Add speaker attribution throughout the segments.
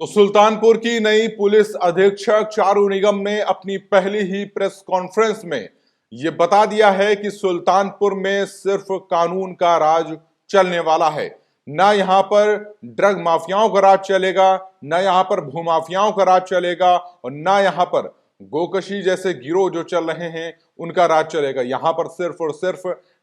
Speaker 1: तो सुल्तानपुर की नई पुलिस अधीक्षक चारू निगम ने अपनी पहली ही प्रेस कॉन्फ्रेंस में यह बता दिया है कि सुल्तानपुर में सिर्फ कानून का राज चलने वाला है। ना यहां पर ड्रग माफियाओं का राज चलेगा, ना यहां पर भूमाफियाओं का राज चलेगा और ना यहां पर गोकशी जैसे गिरोह जो चल रहे हैं उनका राज चलेगा। यहां पर सिर्फ और सिर्फ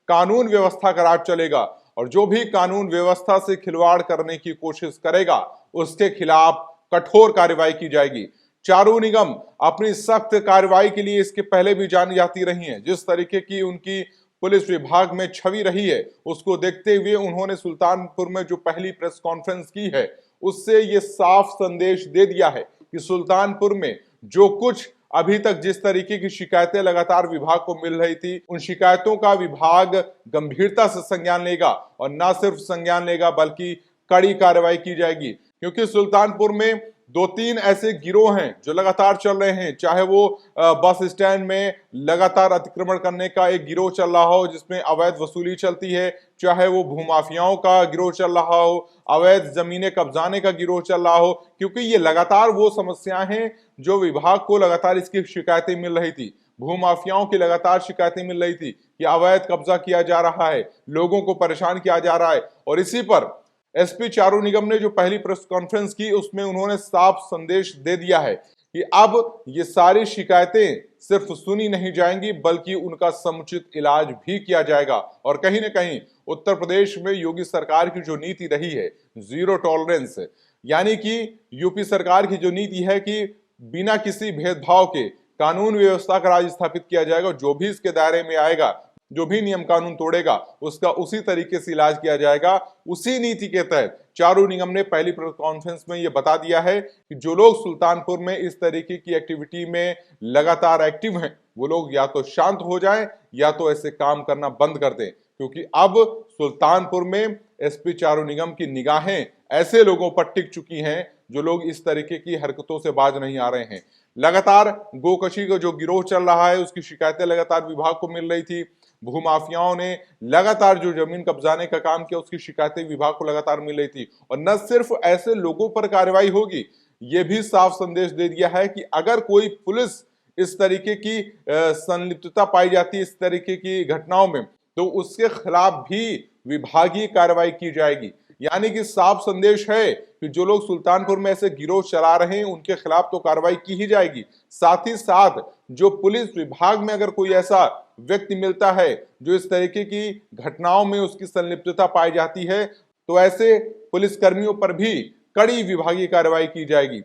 Speaker 1: कानून व्यवस्था का राज चलेगा और जो भी कानून व्यवस्था से खिलवाड़ करने की कोशिश करेगा उसके खिलाफ कठोर कार्रवाई की जाएगी। चारू निगम अपनी सख्त कार्रवाई के लिए इसके पहले भी जानी जाती रही हैं। जिस तरीके की उनकी पुलिस विभाग में छवि रही है उसको देखते हुए उन्होंने सुल्तानपुर में जो पहली प्रेस कॉन्फ्रेंस की है उससे ये साफ संदेश दे दिया है कि सुल्तानपुर में जो कुछ अभी तक जिस तरीके की शिकायतें लगातार विभाग को मिल रही थी उन शिकायतों का विभाग गंभीरता से संज्ञान लेगा और न सिर्फ संज्ञान लेगा बल्कि कड़ी कार्रवाई की जाएगी। क्योंकि सुल्तानपुर में दो तीन ऐसे गिरोह हैं जो लगातार चल रहे हैं, चाहे वो बस स्टैंड में लगातार अतिक्रमण करने का एक गिरोह चल रहा हो जिसमें अवैध वसूली चलती है, चाहे वो भूमाफियाओं का गिरोह चल रहा हो, अवैध जमीनें कब्जाने का गिरोह चल रहा हो। क्योंकि ये लगातार वो समस्याएं हैं जो विभाग को लगातार इसकी शिकायतें मिल रही थी। भूमाफियाओं की लगातार शिकायतें मिल रही थी कि अवैध कब्जा किया जा रहा है, लोगों को परेशान किया जा रहा है। और इसी पर एसपी चारू निगम ने जो पहली प्रेस कॉन्फ्रेंस की उसमें उन्होंने साफ संदेश दे दिया है कि अब ये सारी शिकायतें सिर्फ सुनी नहीं जाएंगी बल्कि उनका समुचित इलाज भी किया जाएगा। और कहीं ना कहीं उत्तर प्रदेश में योगी सरकार की जो नीति रही है जीरो टॉलरेंस, यानी कि यूपी सरकार की जो नीति है कि बिना किसी भेदभाव के कानून व्यवस्था का राज स्थापित किया जाएगा। जो भी इसके दायरे में आएगा, जो भी नियम कानून तोड़ेगा उसका उसी तरीके से इलाज किया जाएगा। उसी नीति के तहत चारू निगम ने पहली प्रेस कॉन्फ्रेंस में यह बता दिया है कि जो लोग सुल्तानपुर में इस तरीके की एक्टिविटी में लगातार एक्टिव हैं वो लोग या तो शांत हो जाएं या तो ऐसे काम करना बंद कर दें। क्योंकि अब सुल्तानपुर में एसपी चारू निगम की निगाहें ऐसे लोगों पर टिक चुकी हैं जो लोग इस तरीके की हरकतों से बाज नहीं आ रहे हैं। लगातार गोकशी का जो गिरोह चल रहा है उसकी शिकायतें लगातार विभाग को मिल रही थी। भूमाफियाओं ने लगातार जो जमीन कब्जाने का काम किया उसकी शिकायतें विभाग को लगातार मिल रही थी। और न सिर्फ ऐसे लोगों पर कार्रवाई होगी, ये भी साफ संदेश दे दिया है कि अगर कोई पुलिस इस तरीके की संलिप्तता पाई जाती है इस तरीके की घटनाओं में तो उसके खिलाफ भी विभागीय कार्रवाई की जाएगी। यानी कि साफ संदेश है कि जो लोग सुल्तानपुर में ऐसे गिरोह चला रहे हैं उनके खिलाफ तो कार्रवाई की ही जाएगी। साथ ही साथ जो पुलिस विभाग में अगर कोई ऐसा व्यक्ति मिलता है जो इस तरीके की घटनाओं में उसकी संलिप्तता पाई जाती है तो ऐसे पुलिस कर्मियों पर भी कड़ी विभागीय कार्रवाई की जाएगी।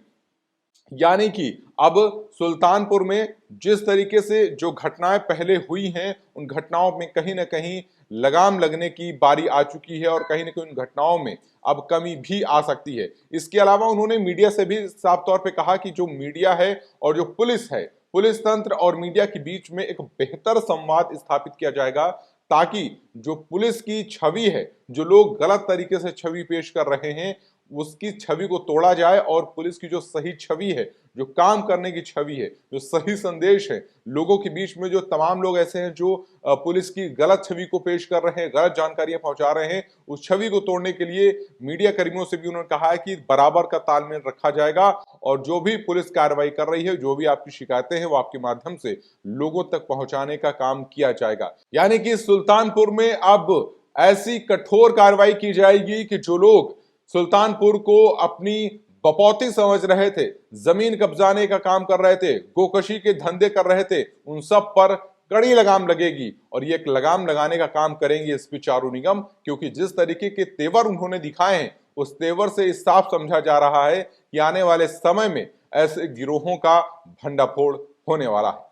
Speaker 1: यानी कि अब सुल्तानपुर में जिस तरीके से जो घटनाएं पहले हुई हैं उन घटनाओं में कहीं ना कहीं लगाम लगने की बारी आ चुकी है और कहीं ना कहीं उन घटनाओं में अब कमी भी आ सकती है। इसके अलावा उन्होंने मीडिया से भी साफ तौर पे कहा कि जो मीडिया है और जो पुलिस है, पुलिस तंत्र और मीडिया के बीच में एक बेहतर संवाद स्थापित किया जाएगा ताकि जो पुलिस की छवि है, जो लोग गलत तरीके से छवि पेश कर रहे हैं उसकी छवि को तोड़ा जाए और पुलिस की जो सही छवि है, जो काम करने की छवि है, जो सही संदेश है लोगों के बीच में, जो तमाम लोग ऐसे हैं जो पुलिस की गलत छवि को पेश कर रहे हैं, गलत जानकारियां पहुंचा रहे हैं, उस छवि को तोड़ने के लिए मीडिया कर्मियों से भी उन्होंने कहा है कि बराबर का तालमेल रखा जाएगा और जो भी पुलिस कार्रवाई कर रही है, जो भी आपकी शिकायतें हैं वो आपके माध्यम से लोगों तक पहुंचाने का काम किया जाएगा। यानी कि सुल्तानपुर में अब ऐसी कठोर कार्रवाई की जाएगी कि जो लोग सुल्तानपुर को अपनी बपौती समझ रहे थे, जमीन कब्जाने का काम कर रहे थे, गोकशी के धंधे कर रहे थे, उन सब पर कड़ी लगाम लगेगी। और ये एक लगाम लगाने का काम करेंगे एसपी चारू निगम, क्योंकि जिस तरीके के तेवर उन्होंने दिखाए हैं उस तेवर से इस साफ समझा जा रहा है कि आने वाले समय में ऐसे गिरोहों का भंडाफोड़ होने वाला है।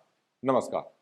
Speaker 1: नमस्कार।